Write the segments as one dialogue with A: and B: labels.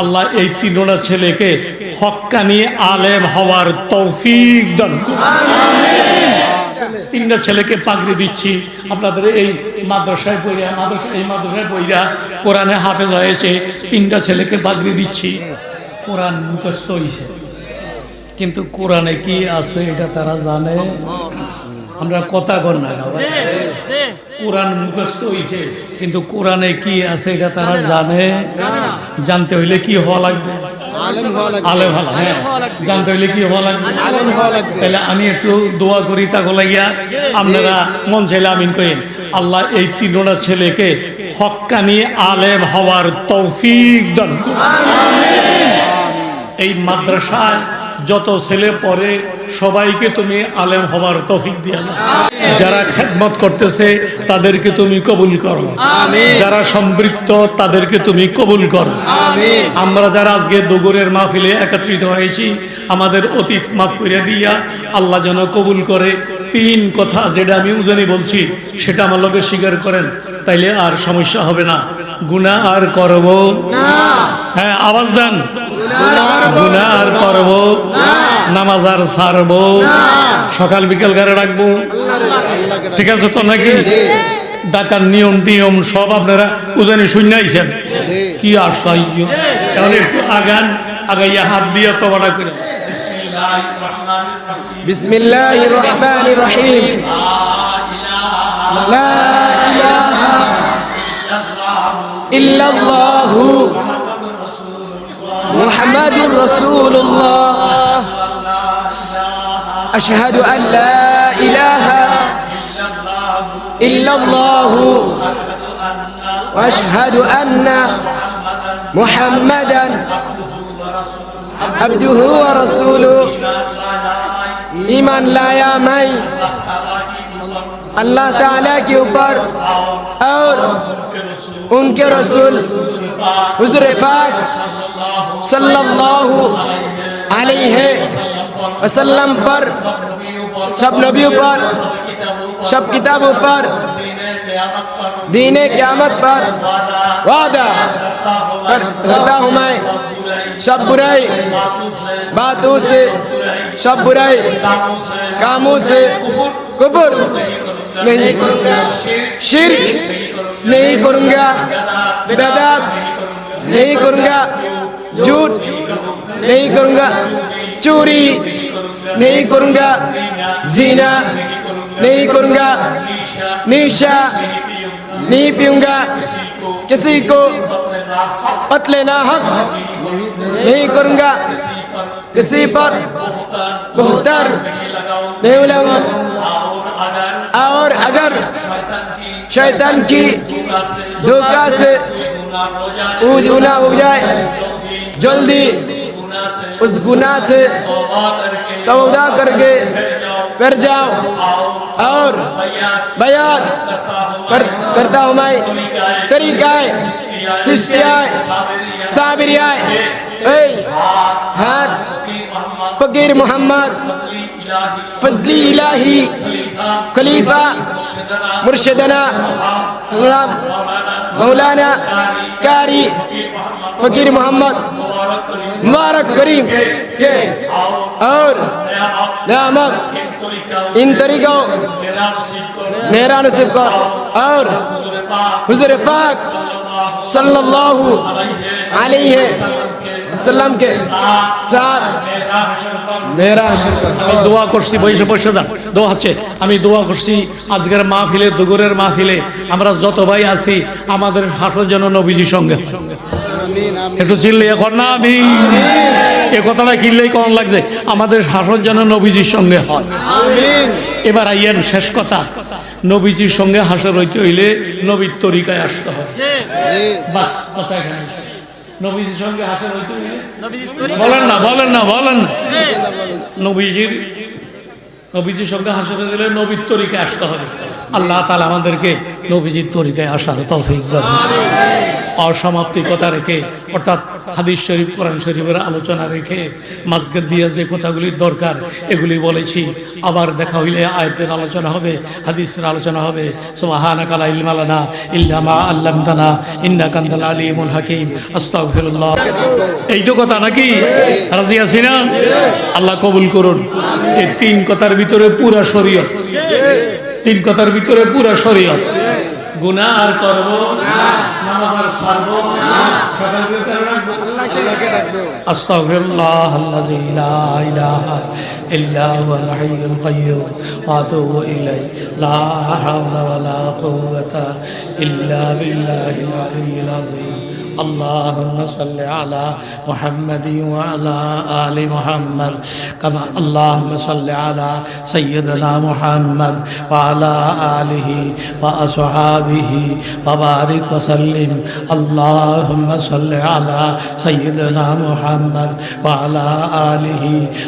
A: আল্লাহ এই তিনটা ছেলেকে হক্কানি আলেম হওয়ার তৌফিক দান করুন। তিনটা ছেলেকে পাগড়ি দিচ্ছি। আপনাদের এই মাদ্রাসায় পড়িয়া কোরআনে হাফেজ হয়েছে, তিনটা ছেলেকে পাগড়ি দিচ্ছি। কোরআন মুখস্থ হয়েছে, কিন্তু কোরআনে কি আছে এটা তারা জানে? আমরা কথা কর না, কোরআন মুখস্থ হয়েছে কিন্তু কোরআনে কি আছে এটা তারা জানে? জানতে হইলে কি হওয়া লাগবে? আলেম হওয়া। হ্যাঁ, জানতে হইলে কি হওয়া লাগবে? আলেম হওয়া লাগবে। তাহলে আমি একটু দোয়া করি তাকে লাগিয়া, আপনারা মন চাইলে আমিন কইেন। আল্লাহ এই তিনটা ছেলেকে হক্কানি আলেম হওয়ার তৌফিক দান করুন। এই মাদ্রাসায় যত ছেলে পড়ে সবাইকে তুমি আলেম হওয়ার তৌফিক দিয়া দাও। যারা খেদমত করতেছে তাদেরকে তুমি কবুল করো, যারা সম্পৃক্ত তাদেরকে তুমি কবুল করো। আমরা যারা আজকে দুগুরের মাহফিলে একত্রিত হয়েছি, আমাদের অতীত মাফ করে দিয়া আল্লাহ যেন কবুল করে। তিন কথা যেটা আমি উজানি বলছি সেটা আমার লোকে স্বীকার করেন, তাইলে আর সমস্যা হবে না। গুনাহ আর করব না। হ্যাঁ, আওয়াজ দেন, গুনাহ আর করব না, নামাজ আর ছাড়ব না, সকাল বিকাল করে রাখবো। ঠিক আছে তো নাকি? ডাকার নিয়ম টিয়ম সব আপনারা উজানি শুনে আইছেন। কি আশ্চর্য! তাহলে একটু আগান, আগাইয়া হাত দিয়ে তওবাটা করেন।
B: বিসমিল্লাহির রহমানির রহিম। লা ইলাহা ইল্লাল্লাহু মুহাম্মাদুর রাসূলুল্লাহ। আশহাদু আন লা ইলাহা ইল্লাল্লাহু ওয়া আশহাদু আন্না মুহাম্মাদান अब्दुहु व रसूलुहु। ईमान लाया मैं अल्लाह ताला के ऊपर और उनके रसूल हुज़ूर पाक सल्लल्लाहु अलैहि वसल्लम पर, सब नबियों पर, सब किताबों पर, दीने क़यामत पर वादा करता हूँ मैं। सब बुराई बातों से, सब बुराई कामों से, कुफर नहीं करूँगा, शिर्क नहीं करूँगा, बिदअत नहीं करूँगा, झूठ नहीं करूँगा, चोरी नहीं करूँगा, ज़िना नहीं करूँगा, निशा नहीं पीऊँगा, किसी को कत्ल नाहक नहीं करूँगा, किसी पर बहतान नहीं लगाऊंगा, और अगर शैतान की धोखा से गुनाह हो जाए, जल्दी उस गुनाह से तौबा करके फिर जाओ और बयान करता हूँ मैं तरीक़ाए सिस्तियाए साबिरियाए हाथ फकीर मोहम्मद फजली इलाही खलीफा मुर्शिदना मौलाना कारी फकीर मोहम्मद मुबारक करीम के और नामक इन तरीक़ों मेरा नसीब कर, और हुज़ूर पाक सल्लल्लाहु अलैहि वसल्लम के साथ मेरा
A: আমি দোয়া করছি, বসে বসে যান, দোয়া হচ্ছে। আমি দোয়া করছি আজকের মাহফিলে, দুগুরের মাহফিলে আমরা যত ভাই আছি আমাদের হাসর যেন নবীজির সঙ্গে। একটু চিল্লিয়ে কর না আমি এ কথাটা কিনলেই কেমন লাগছে? আমাদের হাসর যেন নবীজির সঙ্গে হয়। এবার আইয়েন শেষ কথা, নবীজির সঙ্গে হাসর হইতে হইলে নবীর তরিকায় আসতে হয়। বাস কথা এখানে। নবীজির সঙ্গে হাসর হইতে হইলে বলেন না, বলেন না, বলেন না, নবীজির সঙ্গে হাসর হইতে হইলে নবীর তরিকায় আসতে হবে। আল্লাহ তাআলা আমাদেরকে নবীজির তরিকায় আসার তৌফিক দান করুন। অসমাপ্তিকতা রেখে, অর্থাৎ হাদিস শরীফ কোরআন শরীফের আলোচনা রেখে মাঝখান দিয়ে যে কথাগুলির দরকার এগুলি বলেছি। আবার দেখা হইলে আয়াতের আলোচনা হবে, হাদিসের আলোচনা হবে। সুবহানাকা লা ইলমা লানা ইল্লা মা আল্লামতানা ইন্নাকা আনতাল আলিমুল হাকিম। আস্তাগফিরুল্লাহ। এই তো কথা নাকি? রাজি আছি না? আল্লাহ কবুল করুন। এই তিন কথার ভিতরে পুরা শরীয়ত, তিন কথার ভিতরে পুরা শরীয়ত। গুনাহ আর করব না, নামাজ আর ছাড়ব না, সকাল বিকাল রাখবো, আল্লাহকে ডাকবো। আস্তাগফিরুল্লাহ আল্লাযী লা ইলাহা ইল্লা হুয়াল হাইয়ুল কাইয়্যুম ওয়া আতুবু ইলাইহি লা হাওলা ওয়া লা কুওয়াতা ইল্লা বিল্লাহিল আলিয়্যিল আযীম। اللهم صل على محمد وعلى آل محمد كما اللهم صل على سيدنا محمد وعلى آله وأصحابه وبارك وسلم. اللهم صل على سيدنا محمد وعلى آله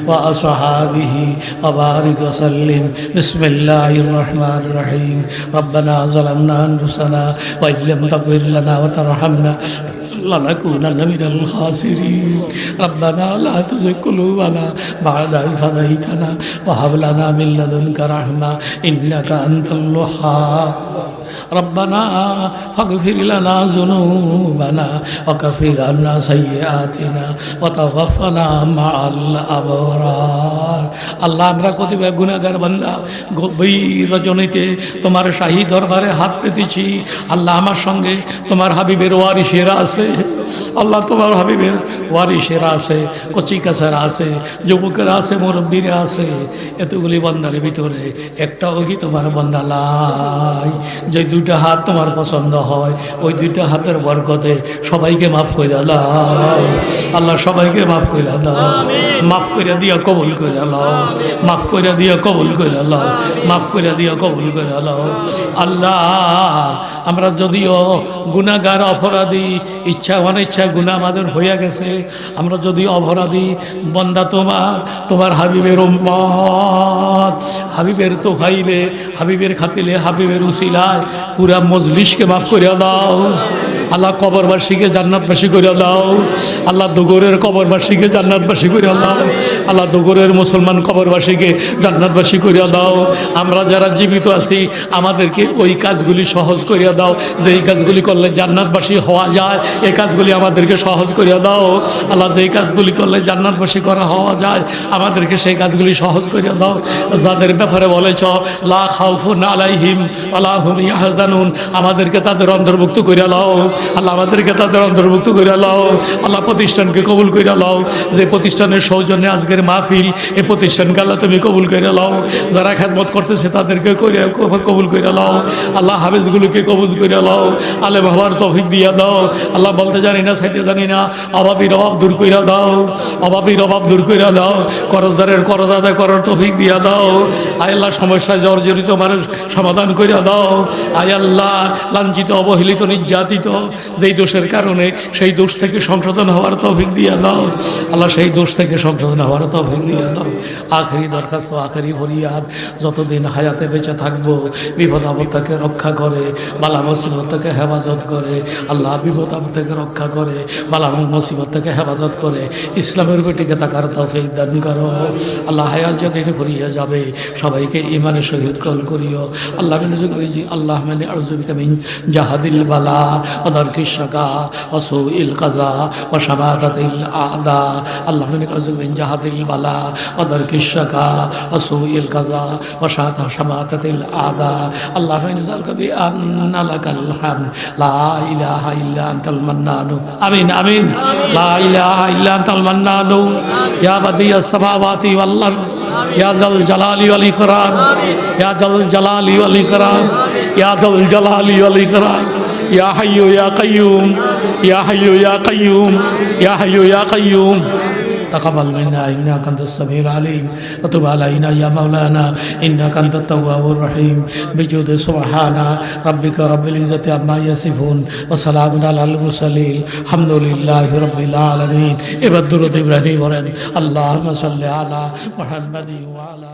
A: وأصحابه وبارك وسلم. بسم الله الرحمن الرحيم. ربنا ظلمنا أنفسنا وإن لم تغفر لنا وترحمنا لنكونن من الخاسرين. ربنا لا تزغ قلوبنا بعد إذ هديتنا وهب لنا من لدنك رحمة إنك أنت الوهاب. ربنا فاغفر لنا ذنوبنا وكفر عنا سيئاتنا وتوفنا مع الأبرار. আল্লাহ, আমরা কতিপয় গুনাহগার বান্দা গভীর রজনীতে তোমার শাহী দরবারে হাত পেতেছি। আল্লাহ, আমার সঙ্গে তোমার হাবিবের ওয়ারিসেরা আছে। আল্লাহ, তোমার হাবিবের ওয়ারিসেরা আছে, কচি কাছারা আছে, যুবকেরা আছে, মুরব্বীরা আছে। এতগুলি বান্দার ভিতরে একটাও কি তোমার বান্দা লাই? যে দুইটা হাত তোমার পছন্দ হয়, ওই দুইটা হাতের বরকতে সবাইকে মাফ কইরা দাও। আল্লাহ, সবাইকে মাফ কইরা দাও, মাফ কইরা দিয়া কবুল কইরা লাও, মাফ কইরা দিয়া কবুল কইরা লাও, মাফ কইরা দিয়া কবুল কইরা লাও। আল্লাহ, আমরা যদিও গুনাহগার, অপরাধী, ইচ্ছা অনিচ্ছা গুনাহ আমাদের হইয়া গেছে, আমরা যদিও অপরাধী বান্দা তোমার হাবিবের উম্মত, হাবিবের তোফাইলে, হাবিবের খাতিলে, হাবিবের উসিলায় পুরা মজলিসকে মাফ করিয়া দাও। আল্লাহ, কবরবাসীকে জান্নাতবাসী করে দাও। আল্লাহ, দুগরের কবরবাসীকে জান্নাতবাসী করে দাও। আল্লাহ, দুগরের মুসলমান কবরবাসীকে জান্নাতবাসী করে দাও। আমরা যারা জীবিত আছি আমাদেরকে ওই কাজগুলি সহজ করিয়া দাও, যেই কাজগুলি করলে জান্নাতবাসী হওয়া যায়, এই কাজগুলি আমাদেরকে সহজ করিয়া দাও। আল্লাহ, যেই কাজগুলি করলে জান্নাতবাসী করা হওয়া যায় আমাদেরকে সেই কাজগুলি সহজ করিয়া দাও। যাদের ব্যাপারে বলেছ লা খাউফুন আলাইহিম ওয়ালা হুম ইয়াহজানুন, আমাদেরকে তাদের অন্তর্ভুক্ত করিয়া দাও। আল্লাহ, আমাদেরকে তাদের অন্তর্ভুক্ত করে লাও। আল্লাহ, প্রতিষ্ঠানকে কবুল করে লাও। যে প্রতিষ্ঠানের সৌজন্যে আজকের মাহফিল, এই প্রতিষ্ঠানকে আল্লাহ তুমি কবুল করে লাও। যারা খেদমত করতেছে তাদেরকে কবুল করে লাও। আল্লাহ, হাফেজগুলোকে কবুল করে লাও। আলেম হওয়ার তৌফিক দিয়া দাও। আল্লাহ, বলতে জানি না, চাইতে জানি না, অভাবীর অভাব দূর করে দাও, অভাবীর অভাব দূর করে দাও। করজদারের করজ আদায় করার তৌফিক দিয়া দাও। আয় আল্লাহ, সমস্যায় জর্জরিত মানুষ সমাধান করে দাও। আয় আল্লাহ, লাঞ্ছিত, অবহেলিত, নির্যাতিত যেই দোষের কারণে সেই দোষ থেকে সংশোধন হওয়ার তৌফিক দিয়ে দাও। আল্লাহ, সেই দোষ থেকে সংশোধন হওয়ার তৌফিক দিয়ে দাও। আখেরি দরখাস্ত, আখেরি ফরিয়াদ, যতদিন হায়াতে বেঁচে থাকবো বিপদ আপদ থেকে রক্ষা করে, বালা মুসিবত থেকে হেফাজত করে। আল্লাহ, বিপদ আপদ থেকে রক্ষা করে, বালা মুসিবত থেকে হেফাজত করে, ইসলামের বেটিকে তাকার তৌফিক দান করো। আল্লাহ, হায়াত যেদিন ফুরিয়ে যাবে সবাইকে ইমানের সহিত কল করিও। আল্লাহ, আল্লাহ মানে আরজুবিকা মিন জাহাদিল বালা ودرك الشقاء وسوء القضاء وشماتة الأعداء. اللهم إنك أعوذ من جهد البلاء ودرك الشقاء وسوء القضاء وشماتة الأعداء. اللهم إني أسألك بأن لك الحمد لا إله إلا أنت المنان. آمين آمين. لا إله إلا أنت المنان يا بديع السماوات والأرض يا ذا الجلال والإكرام يا ذا الجلال والإكرام يا ذا الجلال والإكرام يا حي يا قيوم يا حي يا قيوم يا حي يا قيوم. تقبل منا إنك أنت السميع العليم وتب علينا يا مولانا إنك أنت التواب الرحيم. بجود سبحان ربك رب العزة عما يصفون وسلام على المرسلين الحمد لله رب العالمين. এবার দুরূদ ইব্রাহিম পড়েন। اللهم صل على محمد وعلى